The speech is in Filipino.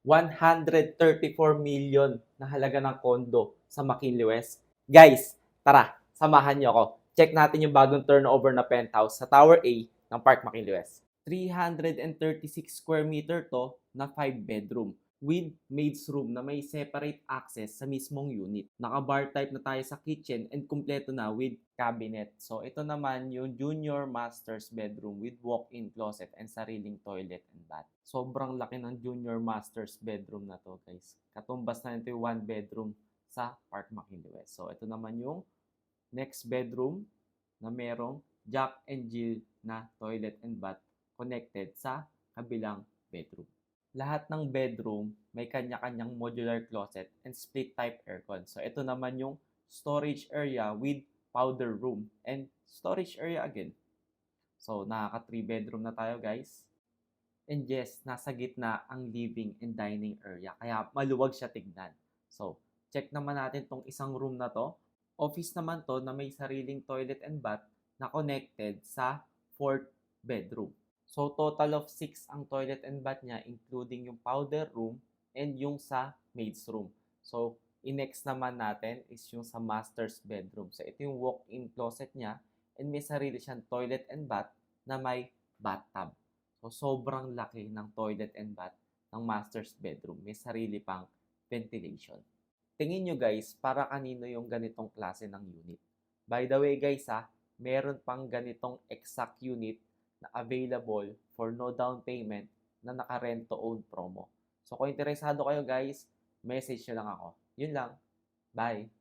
134 million na halaga ng kondo sa McKinley West. Guys, tara, samahan niyo ako. Check natin yung bagong turnover na penthouse sa Tower A ng Park McKinley West. 336 square meter to na 5 bedroom with maid's room na may separate access sa mismong unit. Naka-bar type na tayo sa kitchen and kumpleto na with cabinet. So ito naman yung junior master's bedroom with walk-in closet and sariling toilet and bath. Sobrang laki ng junior master's bedroom na to, guys. Katumbas na ito yung 1 bedroom sa Park McKinley West. So ito naman yung next bedroom na merong Jack and Jill na toilet and bath connected sa kabilang bedroom. Lahat ng bedroom may kanya-kanyang modular closet and split type aircon. So ito naman yung storage area with powder room and storage area again. So nakaka 3 bedroom na tayo, guys. And yes, nasa gitna ang living and dining area kaya maluwag siya tignan. So check naman natin tong isang room na to. Office naman to na may sariling toilet and bath na connected sa 4th bedroom. So, total of 6 ang toilet and bath niya, including yung powder room and yung sa maid's room. So, next naman natin is yung sa master's bedroom. So, ito yung walk-in closet niya and may sarili siyang toilet and bath na may bathtub. So, sobrang laki ng toilet and bath ng master's bedroom. May sarili pang ventilation. Tingin nyo, guys, para kanino yung ganitong klase ng unit. By the way, guys, meron pang ganitong exact unit na available for no down payment na naka-rent to own promo. So kung interesado kayo, guys, message nyo lang ako. Yun lang. Bye!